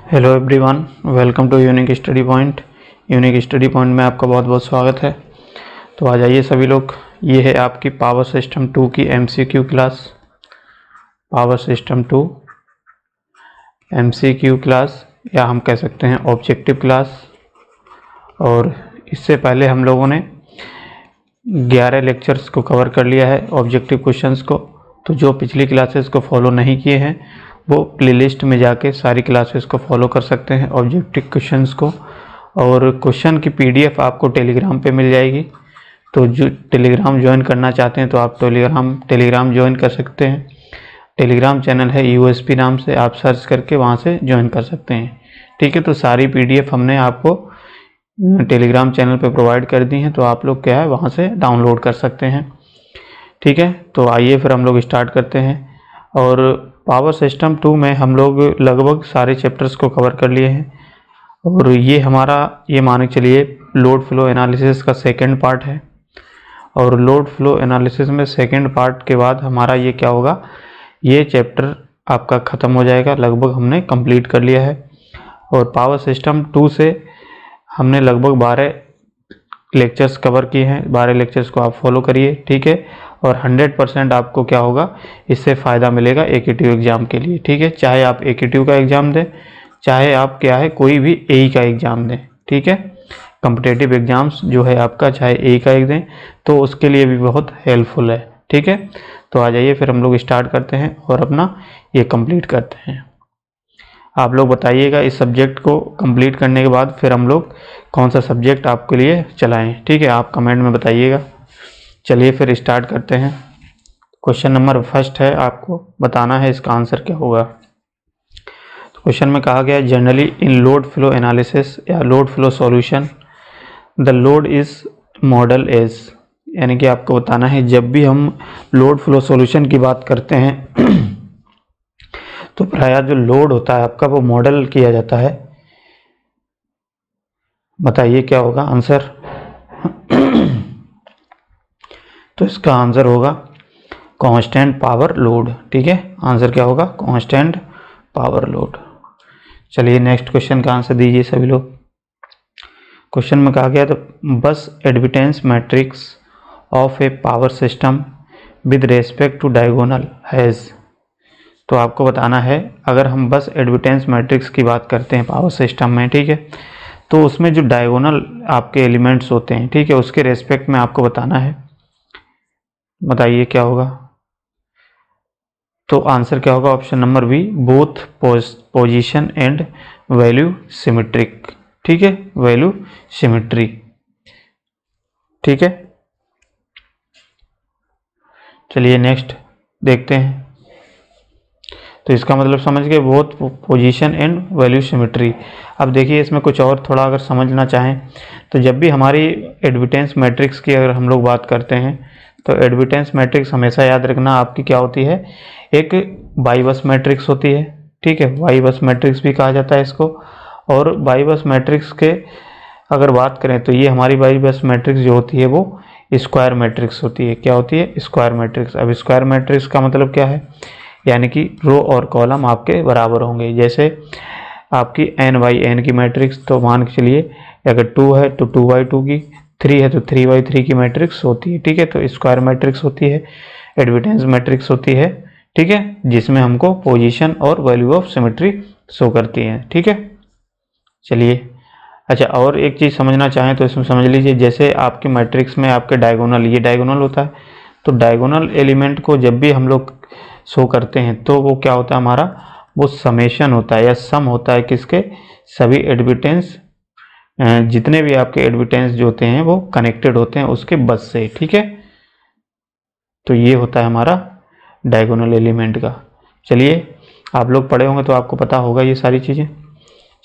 Hello everyone, welcome to unique study point. Unique study point में आपका बहुत बहुत स्वागत है। तो आ जाइए सभी लोग, ये है आपकी पावर सिस्टम 2 की MCQ class. Power system 2 MCQ class, या हम कह सकते हैं ऑब्जेक्टिव क्लास। और इससे पहले हम लोगों ने 11 लेक्चर्स को कवर कर लिया है, ऑब्जेक्टिव क्वेश्चंस को। तो जो पिछली क्लासेस को फॉलो नहीं किए हैं वो प्लेलिस्ट में जाके सारी क्लासेस को फॉलो कर सकते हैं, ऑब्जेक्टिव क्वेश्चंस को। और क्वेश्चन की पीडीएफ आपको टेलीग्राम पे मिल जाएगी। तो जो टेलीग्राम ज्वाइन करना चाहते हैं तो आप टेलीग्राम ज्वाइन कर सकते हैं। टेलीग्राम चैनल है यूएसपी नाम से, आप सर्च करके वहाँ से ज्वाइन कर सकते हैं। ठीक है, तो सारी पीडीएफ हमने आपको टेलीग्राम चैनल पे प्रोवाइड कर दी हैं, तो आप लोग क्या है वहाँ से डाउनलोड कर सकते हैं। ठीक है, तो आइए फिर हम लोग स्टार्ट करते हैं। और पावर सिस्टम 2 में हम लोग लगभग सारे चैप्टर्स को कवर कर लिए हैं। और ये हमारा, ये मान के चलिए, लोड फ्लो एनालिसिस का सेकंड पार्ट है। और लोड फ्लो एनालिसिस में सेकंड पार्ट के बाद हमारा ये क्या होगा, ये चैप्टर आपका ख़त्म हो जाएगा, लगभग हमने कंप्लीट कर लिया है। और पावर सिस्टम 2 से हमने लगभग 12 लेक्चर्स कवर किए हैं। 12 लेक्चर्स को आप फॉलो करिए, ठीक है। और 100% आपको क्या होगा, इससे फ़ायदा मिलेगा एकेटीव एग्ज़ाम के लिए। ठीक है, चाहे आप एकेटीव का एग्ज़ाम दें, चाहे आप क्या है कोई भी एई का एग्ज़ाम दें। ठीक है, कॉम्पिटिटिव एग्ज़ाम्स जो है आपका, चाहे एई का दें तो उसके लिए भी बहुत हेल्पफुल है। ठीक है, तो आ जाइए फिर हम लोग स्टार्ट करते हैं और अपना ये कंप्लीट करते हैं। आप लोग बताइएगा इस सब्जेक्ट को कंप्लीट करने के बाद फिर हम लोग कौन सा सब्जेक्ट आपके लिए चलाएं। ठीक है, आप कमेंट में बताइएगा। चलिए फिर स्टार्ट करते हैं। क्वेश्चन नंबर फर्स्ट है, आपको बताना है इसका आंसर क्या होगा। तो क्वेश्चन में कहा गया है, generally in load flow analysis या load flow solution the load is model as, यानी कि आपको बताना है जब भी हम लोड फ्लो सॉल्यूशन की बात करते हैं तो प्रायः जो लोड होता है आपका वो मॉडल किया जाता है। बताइए क्या होगा आंसर। तो इसका आंसर होगा कांस्टेंट पावर लोड। ठीक है, आंसर क्या होगा, कांस्टेंट पावर लोड। चलिए नेक्स्ट क्वेश्चन का आंसर दीजिए सभी लोग। क्वेश्चन में कहा गया तो bus admittance matrix of a power system with respect to diagonal has. तो आपको बताना है, अगर हम बस एडमिटेंस मैट्रिक्स की बात करते हैं पावर सिस्टम में, ठीक है, तो उसमें जो डायगोनल आपके एलिमेंट्स होते हैं, ठीक है, उसके रेस्पेक्ट में आपको बताना है। बताइए क्या होगा। तो आंसर क्या होगा, option number B, both position and value symmetric. ठीक है, वैल्यू सिमेट्री। ठीक है, चलिए नेक्स्ट देखते हैं। तो इसका मतलब समझ गए, both position and value symmetry. अब देखिए इसमें कुछ और थोड़ा अगर समझना चाहें तो जब भी हमारी एडमिटेंस मैट्रिक्स की अगर हम लोग बात करते हैं तो एडमिटेंस मैट्रिक्स हमेशा याद रखना आपकी क्या होती है, एक बाई बस मैट्रिक्स होती है। ठीक है, बाई बस मैट्रिक्स भी कहा जाता है इसको। और बाई बस मैट्रिक्स के अगर बात करें तो ये हमारी बाई बस मैट्रिक्स जो होती है वो स्क्वायर मैट्रिक्स होती है। क्या होती है, स्क्वायर मैट्रिक्स। अब स्क्वायर मैट्रिक्स का मतलब क्या है, यानी कि रो और कॉलम आपके बराबर होंगे। जैसे आपकी n बाई n की मैट्रिक्स, तो मान के चलिए अगर 2 है तो 2 बाई 2 की, 3 है तो 3 बाई 3 की मैट्रिक्स होती है। ठीक है, तो स्क्वायर मैट्रिक्स होती है, एडमिटेंस मैट्रिक्स होती है। ठीक है, जिसमें हमको पोजीशन और वैल्यू ऑफ सिमेट्री शो करती है। ठीक है, चलिए अच्छा, और एक चीज़ समझना चाहें तो इसमें समझ लीजिए, जैसे आपके मैट्रिक्स में आपके डायगोनल, ये डायगोनल होता है, तो डायगोनल एलिमेंट को जब भी हम लोग शो करते हैं तो वो क्या होता है हमारा, वो समेशन होता है या सम होता है किसके, सभी एडमिटेंस, जितने भी आपके एडमिटेंस जो होते हैं वो कनेक्टेड होते हैं उसके बस से। ठीक है, तो ये होता है हमारा डायगोनल एलिमेंट का। चलिए आप लोग पढ़े होंगे तो आपको पता होगा ये सारी चीज़ें।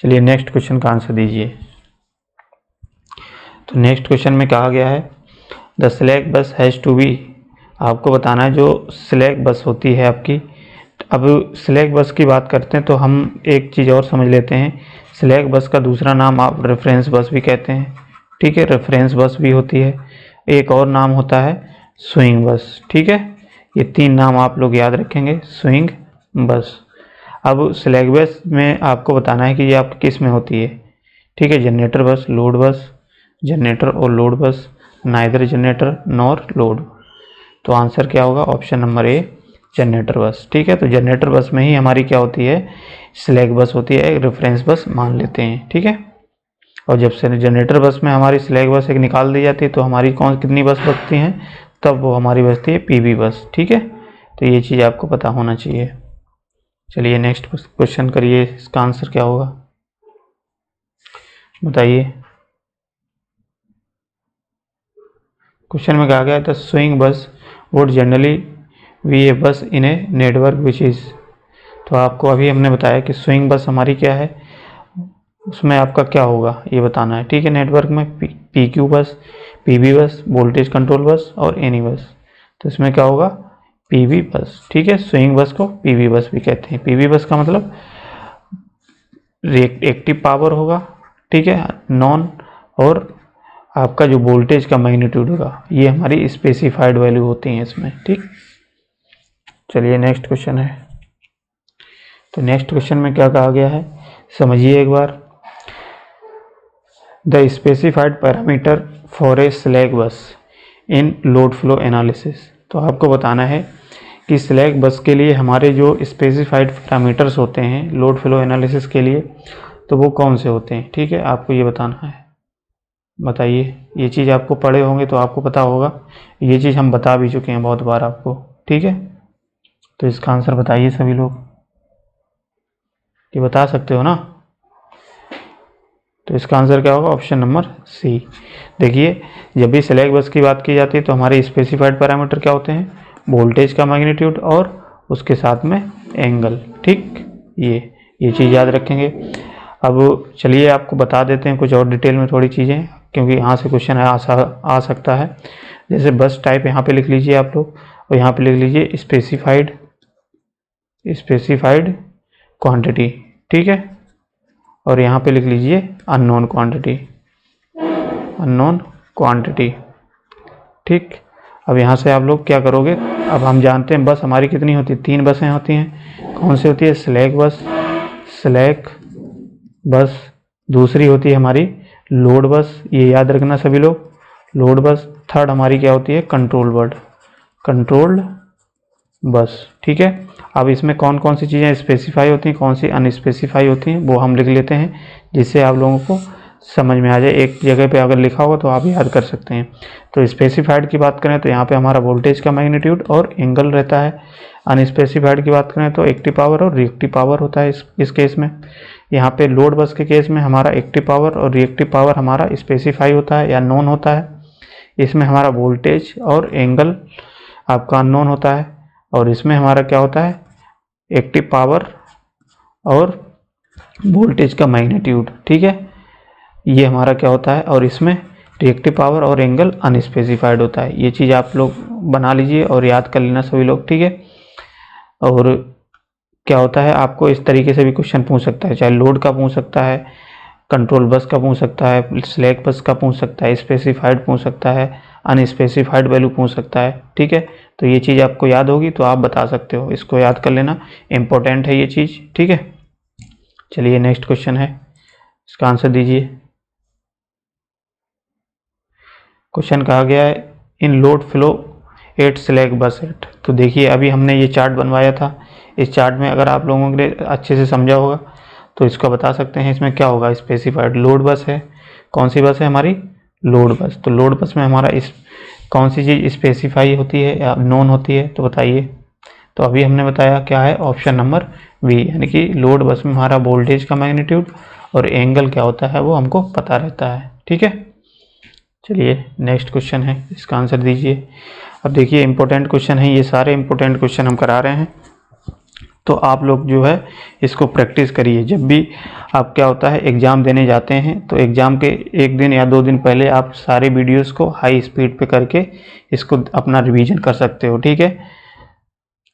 चलिए नेक्स्ट क्वेश्चन का आंसर दीजिए। तो नेक्स्ट क्वेश्चन में कहा गया है, द स्लैक बस हैज़ टू बी। आपको बताना है जो स्लैक बस होती है आपकी। अब स्लैक बस की बात करते हैं तो हम एक चीज़ और समझ लेते हैं, स्लैक बस का दूसरा नाम आप रेफरेंस बस भी कहते हैं। ठीक है, रेफरेंस बस भी होती है, एक और नाम होता है स्विंग बस। ठीक है, ये 3 नाम आप लोग याद रखेंगे, स्विंग बस। अब स्लैक बस में आपको बताना है कि ये आपकी किस में होती है, ठीक है। जनरेटर बस, लोड बस, जनरेटर और load bus, neither generator nor load. तो आंसर क्या होगा, ऑप्शन नंबर ए जनरेटर बस, ठीक है। तो जनरेटर बस में ही हमारी क्या होती है, स्लैक बस होती है, एक रेफरेंस बस मान लेते हैं, ठीक है। और जब से जनरेटर बस में हमारी स्लैक बस एक निकाल दी जाती है तो हमारी कितनी बस बचती हैं, तब वो हमारी बचती है पीवी बस, ठीक है। तो ये चीज़ आपको पता होना चाहिए। चलिए नेक्स्ट क्वेश्चन करिए, इसका आंसर क्या होगा बताइए। क्वेश्चन में कहा गया था स्विंग बस वुड जनरली बी ए बस इन ए नेटवर्क विच इज। तो आपको अभी हमने बताया कि स्विंग बस हमारी क्या है, उसमें आपका क्या होगा ये बताना है, ठीक है। नेटवर्क में पी क्यू बस, पीवी बस, वोल्टेज कंट्रोल बस और एनी बस। तो इसमें क्या होगा, पीवी बस, ठीक है। स्विंग बस को पीवी बस भी कहते हैं। पीवी बस का मतलब एक्टिव पावर होगा, ठीक है, नॉन, और आपका जो वोल्टेज का मैग्नीट्यूड होगा, ये हमारी स्पेसिफाइड वैल्यू होती हैं इसमें, ठीक। चलिए नेक्स्ट क्वेश्चन है। तो नेक्स्ट क्वेश्चन में क्या कहा गया है समझिए एक बार। The specified parameter for a slack bus in load flow analysis. तो आपको बताना है कि स्लैक बस के लिए हमारे जो स्पेसिफाइड पैरामीटर्स होते हैं लोड फ्लो एनालिसिस के लिए, तो वो कौन से होते हैं, ठीक है। आपको ये बताना है, बताइए। ये चीज़ आपको पढ़े होंगे तो आपको पता होगा, ये चीज़ हम बता भी चुके हैं बहुत बार आपको, ठीक है। तो इसका आंसर बताइए सभी लोग, ये बता सकते हो ना। तो इसका आंसर क्या होगा, ऑप्शन नंबर सी। देखिए जब भी स्लैक बस की बात की जाती है तो हमारे स्पेसिफाइड पैरामीटर क्या होते हैं, वोल्टेज का मैग्नीट्यूड और उसके साथ में एंगल, ठीक। ये चीज़ याद रखेंगे। अब चलिए आपको बता देते हैं कुछ और डिटेल में थोड़ी चीज़ें, क्योंकि यहाँ से क्वेश्चन आ सकता है। जैसे बस टाइप यहाँ पे लिख लीजिए आप लोग, और यहाँ पे लिख लीजिए स्पेसिफाइड क्वांटिटी, ठीक है। और यहाँ पे लिख लीजिए अननोन क्वांटिटी, ठीक। अब यहाँ से आप लोग क्या करोगे, अब हम जानते हैं बस हमारी कितनी होती है, 3 बसें होती हैं। कौन सी होती है, स्लैक बस, दूसरी होती है हमारी लोड बस, ये याद रखना सभी लोग, लोड बस। थर्ड हमारी क्या होती है, कंट्रोल्ड बस, ठीक है। अब इसमें कौन कौन सी चीज़ें स्पेसिफाई होती हैं, कौन सी अनस्पेसिफाई होती हैं, वो हम लिख लेते हैं, जिससे आप लोगों को समझ में आ जाए। एक जगह पे अगर लिखा होगा तो आप याद कर सकते हैं। तो स्पेसिफाइड की बात करें तो यहाँ पे हमारा वोल्टेज का मैग्नीट्यूड और एंगल रहता है। अनस्पेसिफाइड की बात करें तो एक्टिव पावर और रिएक्टिव पावर होता है इस केस में। यहाँ पे लोड बस के केस में हमारा एक्टिव पावर और रिएक्टिव पावर हमारा स्पेसिफाई होता है या नॉन होता है। इसमें हमारा वोल्टेज और एंगल आपका अननोन होता है, और इसमें हमारा क्या होता है, एक्टिव पावर और वोल्टेज का मैग्नीट्यूड, ठीक है, ये हमारा क्या होता है। और इसमें रिएक्टिव पावर और एंगल अनस्पेसिफाइड होता है। ये चीज़ आप लोग बना लीजिए और याद कर लेना सभी लोग, ठीक है। और क्या होता है, आपको इस तरीके से भी क्वेश्चन पूछ सकता है, चाहे लोड का पूछ सकता है, कंट्रोल बस का पूछ सकता है, स्लैक बस का पूछ सकता है, स्पेसिफाइड पूछ सकता है, अनस्पेसिफाइड वैल्यू पूछ सकता है, ठीक है। तो ये चीज़ आपको याद होगी तो आप बता सकते हो, इसको याद कर लेना, इम्पोर्टेंट है ये चीज़, ठीक है। चलिए नेक्स्ट क्वेश्चन है, इसका आंसर दीजिए। क्वेश्चन कहा गया है इन लोड फ्लो एट स्लैक बस एट। तो देखिए अभी हमने ये चार्ट बनवाया था, इस चार्ट में अगर आप लोगों ने अच्छे से समझा होगा तो इसको बता सकते हैं। इसमें क्या होगा, स्पेसिफाइड लोड बस है, कौन सी बस है हमारी, लोड बस। तो लोड बस में हमारा इस कौन सी चीज़ स्पेसिफाई होती है या नॉन होती है, तो बताइए। तो अभी हमने बताया क्या है, ऑप्शन नंबर बी, यानी कि लोड बस में हमारा वोल्टेज का मैग्नीट्यूड और एंगल क्या होता है वो हमको पता रहता है, ठीक है। चलिए नेक्स्ट क्वेश्चन है, इसका आंसर दीजिए। अब देखिए इंपॉर्टेंट क्वेश्चन है, ये सारे इंपॉर्टेंट क्वेश्चन हम करा रहे हैं, तो आप लोग जो है इसको प्रैक्टिस करिए। जब भी आप क्या होता है एग्ज़ाम देने जाते हैं तो एग्ज़ाम के 1 दिन या 2 दिन पहले आप सारे वीडियोस को हाई स्पीड पे करके इसको अपना रिवीजन कर सकते हो, ठीक है।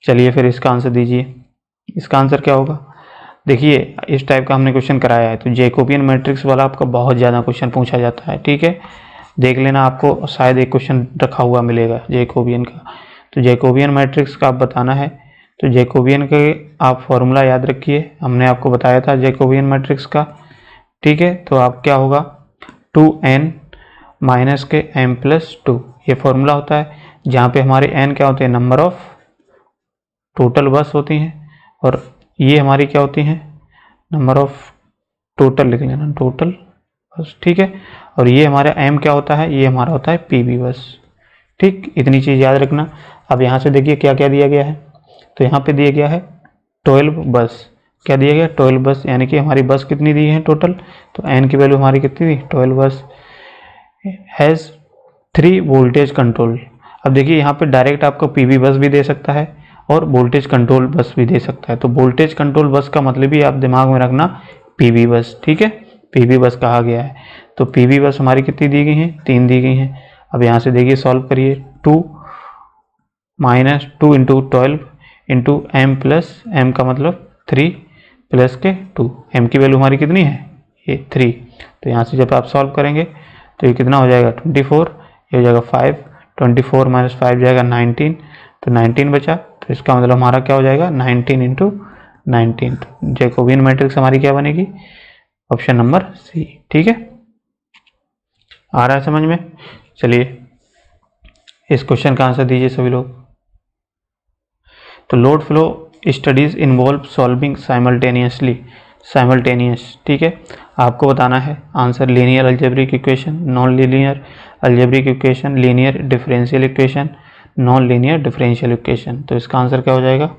चलिए फिर इसका आंसर दीजिए। इसका आंसर क्या होगा, देखिए इस टाइप का हमने क्वेश्चन कराया है, तो जैकोबियन मैट्रिक्स वाला आपका बहुत ज़्यादा क्वेश्चन पूछा जाता है, ठीक है। देख लेना, आपको शायद एक क्वेश्चन रखा हुआ मिलेगा जैकोबियन का। तो जैकोबियन मैट्रिक्स का आप बताना है, तो जैकोबियन के आप फॉर्मूला याद रखिए, हमने आपको बताया था जैकोबियन मैट्रिक्स का, ठीक है। तो आप क्या होगा 2n माइनस के m प्लस 2, ये फॉर्मूला होता है, जहाँ पे हमारे n क्या होते हैं, नंबर ऑफ टोटल बस होती हैं, और ये हमारी क्या होती हैं, नंबर ऑफ टोटल लिख लेना, टोटल बस, ठीक है। और ये हमारा m क्या होता है, ये हमारा होता है PV बस, ठीक। इतनी चीज़ याद रखना। अब यहाँ से देखिए क्या क्या दिया गया है, तो यहाँ पे दिया गया है 12 बस, क्या दिया गया 12 बस, यानी कि हमारी बस कितनी दी है टोटल, तो n की वैल्यू हमारी कितनी दी 12 बस, हैज़ 3 वोल्टेज कंट्रोल। अब देखिए यहाँ पे डायरेक्ट आपको PV बस भी दे सकता है और वोल्टेज कंट्रोल बस भी दे सकता है, तो वोल्टेज कंट्रोल बस का मतलब ही आप दिमाग में रखना PV बस, ठीक है, PV बस कहा गया है। तो PV बस हमारी कितनी दी गई हैं, 3 दी गई हैं। अब यहाँ से देखिए सॉल्व करिए, 2 minus 2 into 12 into m plus m का मतलब 3 प्लस के 2, m की वैल्यू हमारी कितनी है, ये 3। तो यहाँ से जब आप सॉल्व करेंगे तो ये कितना हो जाएगा 24, ये हो जाएगा 5, 24 माइनस 5 जाएगा 19, तो 19 बचा, तो इसका मतलब हमारा क्या हो जाएगा 19 इंटू 19। जैकोबियन मैट्रिक्स हमारी क्या बनेगी, ऑप्शन नंबर सी, ठीक है। आ रहा है समझ में? चलिए इस क्वेश्चन का आंसर दीजिए सभी लोग। तो load flow studies involve solving simultaneous, ठीक है। आपको बताना है answer linear algebraic equation, non linear algebraic equation, linear differential equation, non linear differential equation. तो इसका आंसर क्या हो जाएगा,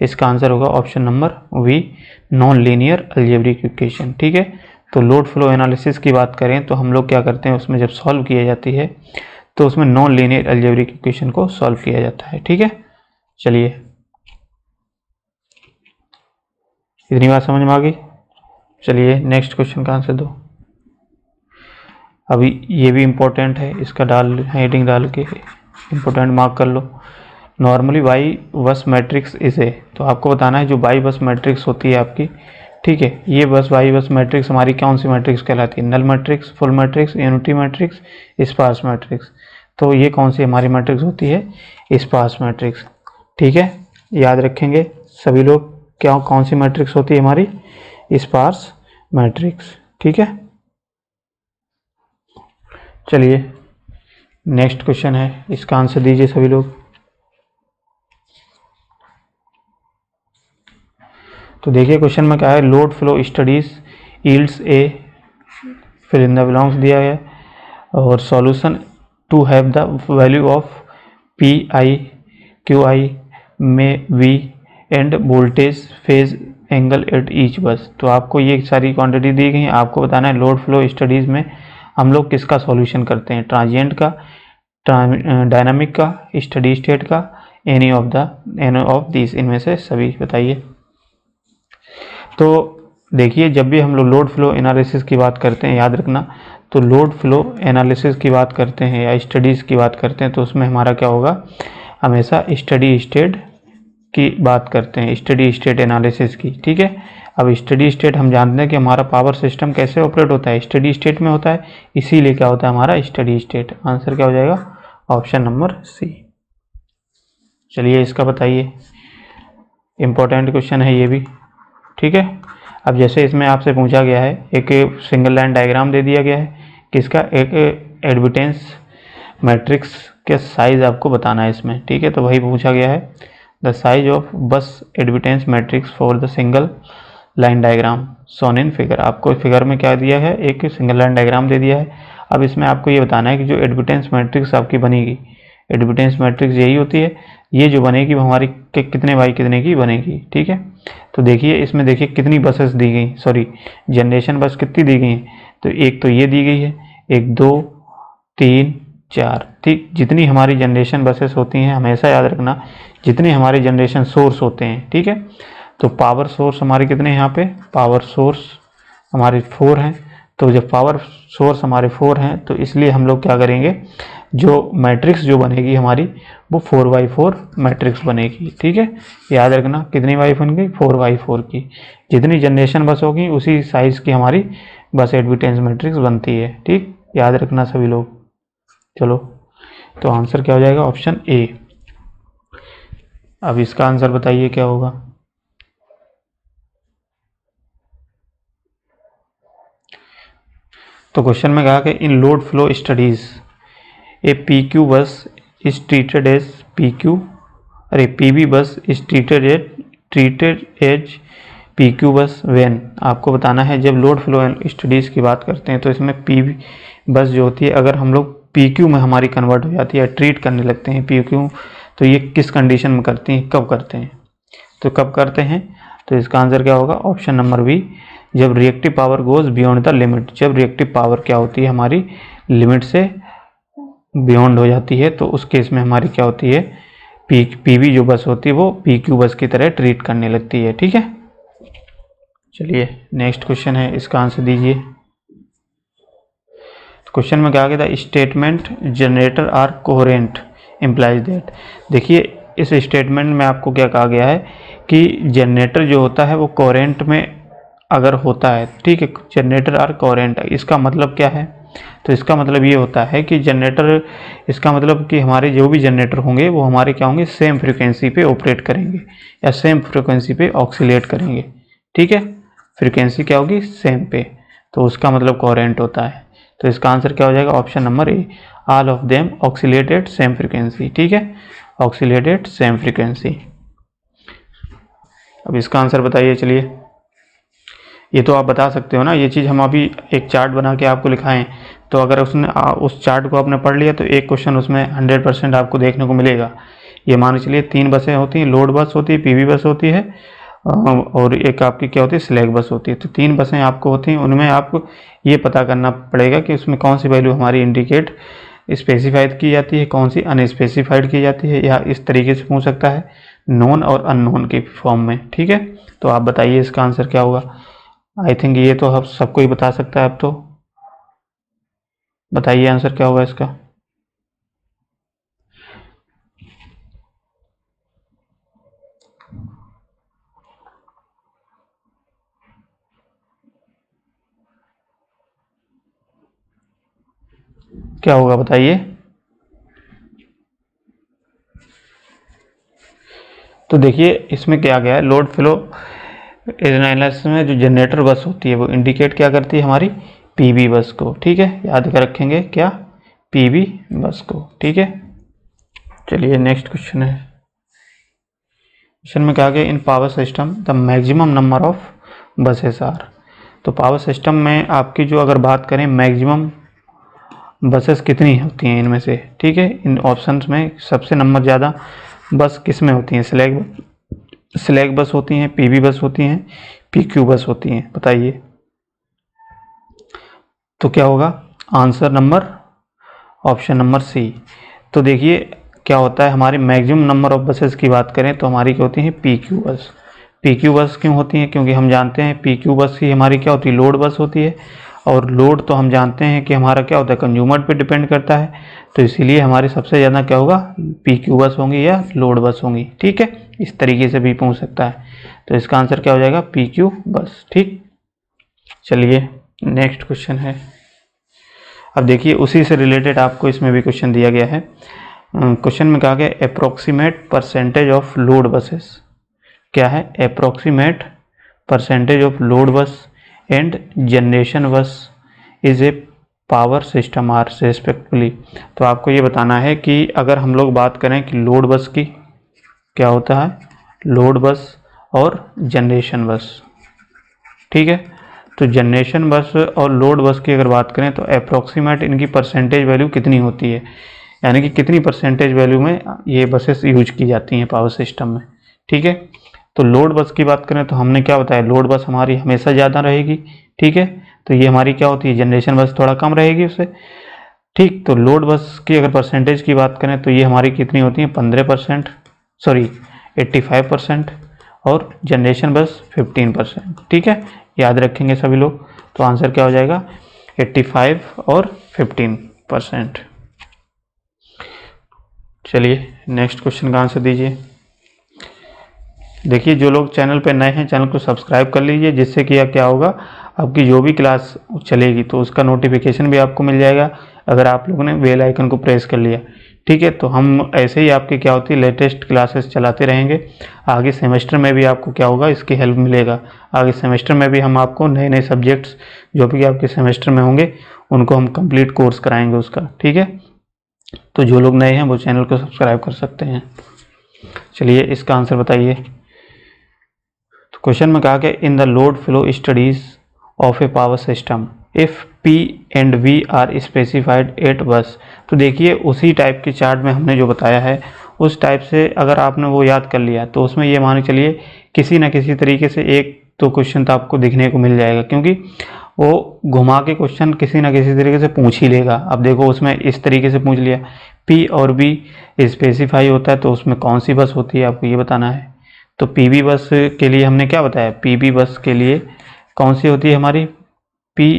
इसका आंसर होगा option number V, non linear algebraic equation, ठीक है। तो लोड फ्लो एनालिसिस की बात करें तो हम लोग क्या करते हैं, उसमें जब सॉल्व किया जाती है तो उसमें नॉन लीनियर अलजेब्रिक इक्वेशन को सॉल्व किया जाता है, ठीक है। चलिए इतनी बात समझ में आ गई। चलिए नेक्स्ट क्वेश्चन का आंसर दो। अभी ये भी इम्पोर्टेंट है, इसका हेडिंग डाल के इम्पोर्टेंट मार्क कर लो। नॉर्मली वाई बस मैट्रिक्स इसे, तो आपको बताना है जो वाई बस मैट्रिक्स होती है आपकी, ठीक है, ये बस वाई बस मैट्रिक्स हमारी कौन सी मैट्रिक्स कहलाती है, null matrix, full matrix, unity matrix, sparse matrix. तो ये कौन सी हमारी मैट्रिक्स होती है, स्पार्स मैट्रिक्स, ठीक है। याद रखेंगे सभी लोग, क्या कौन सी मैट्रिक्स होती है हमारी, स्पार्स मैट्रिक्स, ठीक है। चलिए नेक्स्ट क्वेश्चन है, इसका आंसर दीजिए सभी लोग। तो देखिए क्वेश्चन में क्या है, load flow studies yields a fill in the blanks दिया है, और solution to have the value of P I Q I में V and voltage phase angle at each bus. तो आपको ये सारी क्वांटिटी दी गई है, आपको बताना है लोड फ्लो स्टडीज़ में हम लोग किसका सॉल्यूशन करते हैं, ट्रांजिएंट का, डायनामिक का, स्टडी स्टेट का, एनी ऑफ दिस, इनमें से सभी बताइए। तो देखिए जब भी हम लोग लोड फ्लो एनालिसिस की बात करते हैं, याद रखना, तो लोड फ्लो एनालिसिस की बात करते हैं या स्टडीज़ की बात करते हैं तो उसमें हमारा क्या होगा, हमेशा स्टडी स्टेट की बात करते हैं, स्टडी स्टेट एनालिसिस की, ठीक है। अब स्टडी स्टेट हम जानते हैं कि हमारा पावर सिस्टम कैसे ऑपरेट होता है, स्टडी स्टेट में होता है, इसीलिए क्या होता है हमारा स्टडी स्टेट। आंसर क्या हो जाएगा, ऑप्शन नंबर सी। चलिए इसका बताइए, इम्पोर्टेंट क्वेश्चन है ये भी, ठीक है। अब जैसे इसमें आपसे पूछा गया है, एक सिंगल लाइन डायग्राम दे दिया गया है किसका, एक एडमिटेंस मैट्रिक्स के साइज आपको बताना है इसमें, ठीक है। तो वही पूछा गया है, द साइज ऑफ बस admittance matrix for the single line diagram shown in figure. आपको फिगर में क्या दिया है, एक सिंगल लाइन डायग्राम दे दिया है। अब इसमें आपको ये बताना है कि जो एडमिटेंस मैट्रिक्स आपकी बनेगी, एडमिटेंस मैट्रिक्स यही होती है, ये जो बनेगी वो हमारी कितने बाई कितने की बनेगी, ठीक है। तो देखिए इसमें देखिए कितनी बसेस दी गई, सॉरी जनरेशन बस कितनी दी गई हैं, तो एक तो ये दी गई है, एक 2 3 4, ठीक। जितनी हमारी जनरेशन बसेस होती हैं, हमेशा याद रखना जितने हमारे जनरेशन सोर्स होते हैं, ठीक है। तो पावर सोर्स हमारे कितने हैं यहाँ पे, पावर सोर्स हमारे 4 हैं। तो जब पावर सोर्स हमारे 4 हैं तो इसलिए हम लोग क्या करेंगे, जो मैट्रिक्स जो बनेगी हमारी वो 4x4 मैट्रिक्स बनेगी, ठीक है। याद रखना कितनी बाई बन गई, 4x4 की। जितनी जनरेशन बस होगी उसी साइज की हमारी बस एडमिटेंस मैट्रिक्स बनती है, ठीक। याद रखना सभी लोग। चलो तो आंसर क्या हो जाएगा, ऑप्शन ए। अब इसका आंसर बताइए क्या होगा। तो क्वेश्चन में कहा कि in load flow studies a P Q bus is treated as P Q, अरे P B bus is treated as P Q bus when. आपको बताना है जब लोड फ्लो स्टडीज़ की बात करते हैं तो इसमें पी बस जो होती है अगर हम लोग पी क्यू में हमारी कन्वर्ट हो जाती है, ट्रीट करने लगते हैं पी क्यू, तो ये किस कंडीशन में करती हैं, कब करते हैं, तो कब करते हैं। तो इसका आंसर क्या होगा, ऑप्शन नंबर बी, जब reactive power goes beyond the limit. जब रिएक्टिव पावर क्या होती है हमारी लिमिट से बियॉन्ड हो जाती है तो उस केस में हमारी क्या होती है, पीवी जो बस होती है वो पी क्यू बस की तरह ट्रीट करने लगती है। ठीक है, चलिए नेक्स्ट क्वेश्चन है, इसका आंसर दीजिए। क्वेश्चन में क्या कहता है, statement generator are coherent implies that. देखिए इस स्टेटमेंट में आपको क्या कहा गया है कि जनरेटर जो होता है वो कोहेरेंट में अगर होता है, ठीक है, जनरेटर आर कोहेरेंट, इसका मतलब क्या है, तो इसका मतलब ये होता है कि जनरेटर, इसका मतलब कि हमारे जो भी जनरेटर होंगे वो हमारे क्या होंगे, सेम फ्रीक्वेंसी पे ऑपरेट करेंगे या सेम फ्रीक्वेंसी पे ऑक्सीलेट करेंगे। ठीक है, फ्रीक्वेंसी क्या होगी, सेम पे, तो उसका मतलब कोहेरेंट होता है। तो इसका आंसर क्या हो जाएगा, option number A, all of them oscillated same frequency. ठीक है, ऑक्सीलेटेड सेम फ्रीक्वेंसी। अब इसका आंसर बताइए। चलिए ये तो आप बता सकते हो ना, ये चीज़ हम अभी एक चार्ट बना के आपको लिखाएं, तो अगर उसने उस चार्ट को आपने पढ़ लिया तो एक क्वेश्चन उसमें 100% आपको देखने को मिलेगा। ये मान चलिए 3 बसें होती हैं, लोड बस होती है, पीवी बस होती है और एक आपकी क्या होती है, स्लैग बस होती है। तो 3 बसें आपको होती हैं, उनमें आपको ये पता करना पड़ेगा कि उसमें कौन सी वैल्यू हमारी इंडिकेट स्पेसिफाइड की जाती है, कौन सी अनस्पेसिफाइड की जाती है, या इस तरीके से पूछ सकता है नॉन और अननोन के फॉर्म में। ठीक है, तो आप बताइए इसका आंसर क्या होगा। आई थिंक ये तो हम सबको ही बता सकता है। अब तो बताइए आंसर क्या होगा इसका। क्या होगा बताइए। तो देखिए इसमें क्या गया है, लोड फ्लो एनालिसिस में जो जनरेटर बस होती है वो इंडिकेट क्या करती है, हमारी पीबी बस को। ठीक है, याद कर रखेंगे क्या, पीबी बस को। ठीक है, चलिए नेक्स्ट क्वेश्चन है। क्वेश्चन में क्या गया, in power system the maximum number of buses are. तो पावर सिस्टम में आपकी जो अगर बात करें मैक्सिमम बसेस कितनी होती हैं इनमें से। ठीक है, इन ऑप्शंस में सबसे नंबर ज़्यादा बस किस में होती हैं, स्लैग बस होती हैं, पीवी बस होती हैं, पीक्यू बस होती हैं, बताइए। तो क्या होगा answer number, option number C. तो देखिए क्या होता है, हमारी मैक्सिमम नंबर ऑफ बसेस की बात करें तो हमारी क्या होती हैं, पीक्यू बस। पीक्यू बस क्यों होती हैं, क्योंकि हम जानते हैं पीक्यू बस ही हमारी क्या होती है, लोड बस होती है, और लोड तो हम जानते हैं कि हमारा क्या होता है, कंज्यूमर पे डिपेंड करता है, तो इसीलिए हमारी सबसे ज़्यादा क्या होगा, पीक्यू बस होंगी या लोड बस होंगी। ठीक है, इस तरीके से भी पूछ सकता है, तो इसका आंसर क्या हो जाएगा, पीक्यू बस। ठीक, चलिए नेक्स्ट क्वेश्चन है। अब देखिए उसी से रिलेटेड आपको इसमें भी क्वेश्चन दिया गया है। क्वेश्चन में कहा गया approximate percentage of load buses. क्या है, approximate percentage of load bus and generation bus is a power system are respectively. तो आपको ये बताना है कि अगर हम लोग बात करें कि लोड बस की क्या होता है, लोड बस और जनरेशन बस। ठीक है, तो जनरेशन बस और लोड बस की अगर बात करें तो अप्रोक्सीमेट इनकी परसेंटेज वैल्यू कितनी होती है, यानी कि कितनी परसेंटेज वैल्यू में ये बसेस यूज की जाती हैं पावर सिस्टम में। ठीक है, तो लोड बस की बात करें तो हमने क्या बताया, लोड बस हमारी हमेशा ज़्यादा रहेगी। ठीक है, तो ये हमारी क्या होती है, जनरेशन बस थोड़ा कम रहेगी उससे। ठीक, तो लोड बस की अगर परसेंटेज की बात करें तो ये हमारी कितनी होती है, 15%, सॉरी 85%, और जनरेशन बस 15%। ठीक है, याद रखेंगे सभी लोग। तो आंसर क्या हो जाएगा, 85 और 15%। चलिए नेक्स्ट क्वेश्चन का आंसर दीजिए। देखिए जो लोग चैनल पर नए हैं चैनल को सब्सक्राइब कर लीजिए, जिससे कि क्या होगा, आपकी जो भी क्लास चलेगी तो उसका नोटिफिकेशन भी आपको मिल जाएगा अगर आप लोगों ने बेल आइकन को प्रेस कर लिया। ठीक है। तो हम ऐसे ही आपकी क्या होती है लेटेस्ट क्लासेस चलाते रहेंगे। आगे सेमेस्टर में भी आपको क्या होगा इसकी हेल्प मिलेगा। आगे सेमेस्टर में भी हम आपको नए नए सब्जेक्ट्स जो भी आपके सेमेस्टर में होंगे उनको हम कंप्लीट कोर्स कराएंगे उसका, ठीक है। तो जो लोग नए हैं वो चैनल को सब्सक्राइब कर सकते हैं। चलिए इसका आंसर बताइए। तो क्वेश्चन में कहा कि in the load flow studies of a power system if P and V are specified at bus. तो देखिए उसी टाइप के चार्ट में हमने जो बताया है उस टाइप से अगर आपने वो याद कर लिया तो उसमें ये मान के चलिए किसी न किसी तरीके से एक तो क्वेश्चन तो आपको दिखने को मिल जाएगा, क्योंकि वो घुमा के क्वेश्चन किसी न किसी तरीके से पूछ ही लेगा। अब देखो उसमें इस तरीके से पूछ लिया, P और B स्पेसिफाई होता है तो उसमें कौन सी बस होती है आपको ये बताना है। तो PB बस के लिए हमने क्या बताया, PB बस के लिए कौन सी होती है हमारी P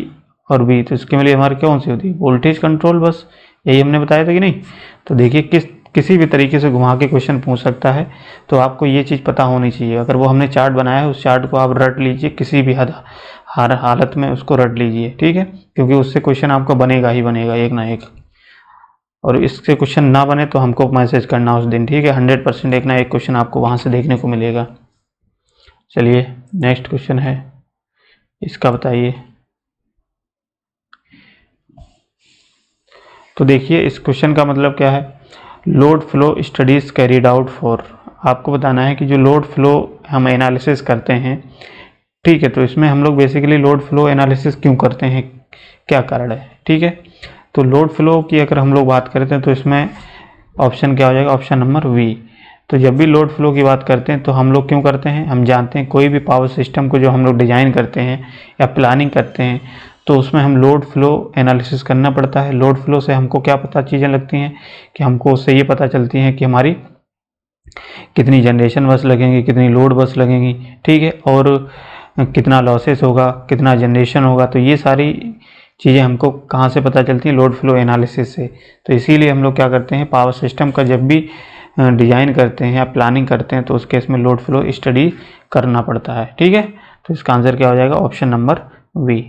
और B, तो इसके लिए हमारी कौन सी होती है वोल्टेज कंट्रोल बस, यही हमने बताया था कि नहीं। तो देखिए किसी भी तरीके से घुमा के क्वेश्चन पूछ सकता है, तो आपको ये चीज़ पता होनी चाहिए। अगर वो हमने चार्ट बनाया है उस चार्ट को आप रट लीजिए, किसी भी हर हालत में उसको रट लीजिए, ठीक है, क्योंकि उससे क्वेश्चन आपको बनेगा ही बनेगा एक ना एक। और इससे क्वेश्चन ना बने तो हमको मैसेज करना उस दिन, ठीक है। 100% एक ना एक क्वेश्चन आपको वहाँ से देखने को मिलेगा। चलिए नेक्स्ट क्वेश्चन है, इसका बताइए। तो देखिए इस क्वेश्चन का मतलब क्या है, load flow studies carried out for. आपको बताना है कि जो लोड फ्लो हम एनालिसिस करते हैं, ठीक है, तो इसमें हम लोग बेसिकली लोड फ्लो एनालिसिस क्यों करते हैं, क्या कारण है, ठीक है। तो लोड फ्लो की अगर हम लोग बात करते हैं तो इसमें ऑप्शन क्या हो जाएगा, ऑप्शन नंबर वी। तो जब भी लोड फ्लो की बात करते हैं तो हम लोग क्यों करते हैं, हम जानते हैं कोई भी पावर सिस्टम को जो हम लोग डिज़ाइन करते हैं या प्लानिंग करते हैं तो उसमें हम लोड फ्लो एनालिसिस करना पड़ता है। लोड फ्लो से हमको क्या पता चीज़ें लगती हैं कि हमको उससे ये पता चलती हैं कि हमारी कितनी जनरेशन बस लगेंगी, कितनी लोड बस लगेंगी, ठीक है, और कितना लॉसेस होगा, कितना जनरेशन होगा। तो ये सारी चीज़ें हमको कहाँ से पता चलती हैं, लोड फ्लो एनालिसिस से। तो इसीलिए हम लोग क्या करते हैं, पावर सिस्टम का जब भी डिज़ाइन करते हैं या प्लानिंग करते हैं तो उस केस में लोड फ्लो स्टडी करना पड़ता है, ठीक है। तो इसका आंसर क्या हो जाएगा, option number V,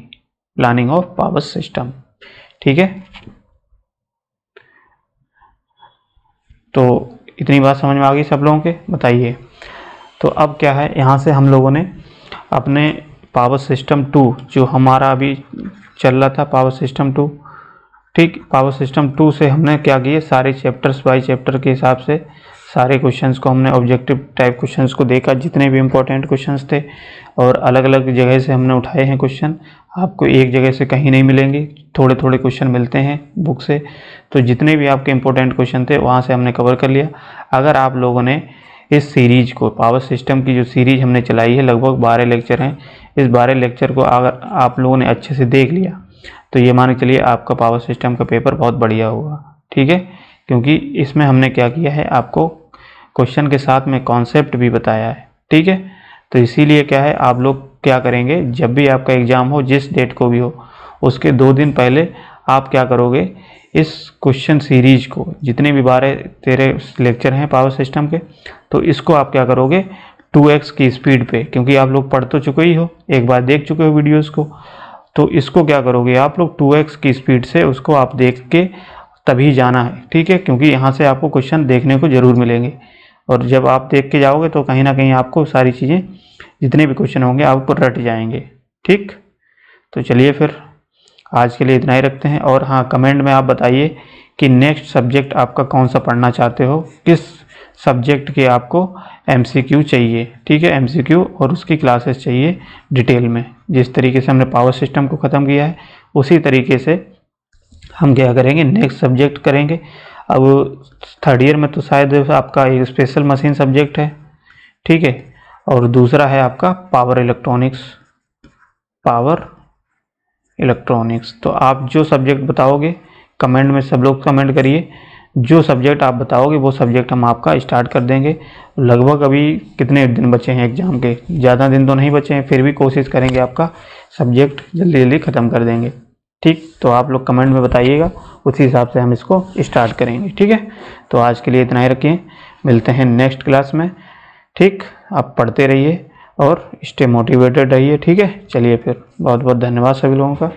planning of power system, ठीक है। तो इतनी बात समझ में आ गई सब लोगों के, बताइए। तो अब क्या है, यहाँ से हम लोगों ने अपने पावर सिस्टम 2 जो हमारा अभी चल रहा था पावर सिस्टम 2, ठीक, पावर सिस्टम 2 से हमने क्या किए, सारे चैप्टर्स बाय चैप्टर के हिसाब से सारे क्वेश्चंस को हमने ऑब्जेक्टिव टाइप क्वेश्चंस को देखा, जितने भी इंपॉर्टेंट क्वेश्चंस थे, और अलग अलग जगह से हमने उठाए हैं क्वेश्चन। आपको एक जगह से कहीं नहीं मिलेंगे, थोड़े थोड़े क्वेश्चन मिलते हैं बुक से। तो जितने भी आपके इंपॉर्टेंट क्वेश्चन थे वहाँ से हमने कवर कर लिया। अगर आप लोगों ने इस सीरीज को, पावर सिस्टम की जो सीरीज हमने चलाई है, लगभग 12 लेक्चर हैं, इस 12 लेक्चर को अगर आप लोगों ने अच्छे से देख लिया तो ये मान के चलिए आपका पावर सिस्टम का पेपर बहुत बढ़िया होगा, ठीक है। क्योंकि इसमें हमने क्या किया है, आपको क्वेश्चन के साथ में कॉन्सेप्ट भी बताया है, ठीक है। तो इसीलिए क्या है, आप लोग क्या करेंगे, जब भी आपका एग्ज़ाम हो, जिस डेट को भी हो, उसके 2 दिन पहले आप क्या करोगे, इस क्वेश्चन सीरीज को, जितने भी 12-13 लेक्चर हैं पावर सिस्टम के, तो इसको आप क्या करोगे 2x की स्पीड पे, क्योंकि आप लोग पढ़ तो चुके ही हो, एक बार देख चुके हो वीडियोस को, तो इसको क्या करोगे आप लोग 2x की स्पीड से उसको आप देख के तभी जाना है, ठीक है। क्योंकि यहाँ से आपको क्वेश्चन देखने को ज़रूर मिलेंगे, और जब आप देख के जाओगे तो कहीं ना कहीं आपको सारी चीज़ें, जितने भी क्वेश्चन होंगे आपको रट जाएंगे, ठीक। तो चलिए फिर आज के लिए इतना ही रखते हैं। और हाँ, कमेंट में आप बताइए कि नेक्स्ट सब्जेक्ट आपका कौन सा पढ़ना चाहते हो, किस सब्जेक्ट के आपको MCQ चाहिए, ठीक है, MCQ और उसकी क्लासेस चाहिए डिटेल में। जिस तरीके से हमने पावर सिस्टम को ख़त्म किया है उसी तरीके से हम क्या करेंगे, नेक्स्ट सब्जेक्ट करेंगे। अब 3rd ईयर में तो शायद आपका एक स्पेशल मशीन सब्जेक्ट है, ठीक है, और दूसरा है आपका पावर इलेक्ट्रॉनिक्स। तो आप जो सब्जेक्ट बताओगे, कमेंट में सब लोग कमेंट करिए, जो सब्जेक्ट आप बताओगे वो सब्जेक्ट हम आपका स्टार्ट कर देंगे। लगभग अभी कितने दिन बचे हैं एग्ज़ाम के, ज़्यादा दिन तो नहीं बचे हैं, फिर भी कोशिश करेंगे आपका सब्जेक्ट जल्दी जल्दी ख़त्म कर देंगे, ठीक। तो आप लोग कमेंट में बताइएगा, उसी हिसाब से हम इसको स्टार्ट करेंगे, ठीक है। तो आज के लिए इतना ही रखिए, मिलते हैं नेक्स्ट क्लास में, ठीक। आप पढ़ते रहिए और स्टे मोटिवेटेड रहिए, ठीक है। चलिए फिर, बहुत बहुत धन्यवाद सभी लोगों का।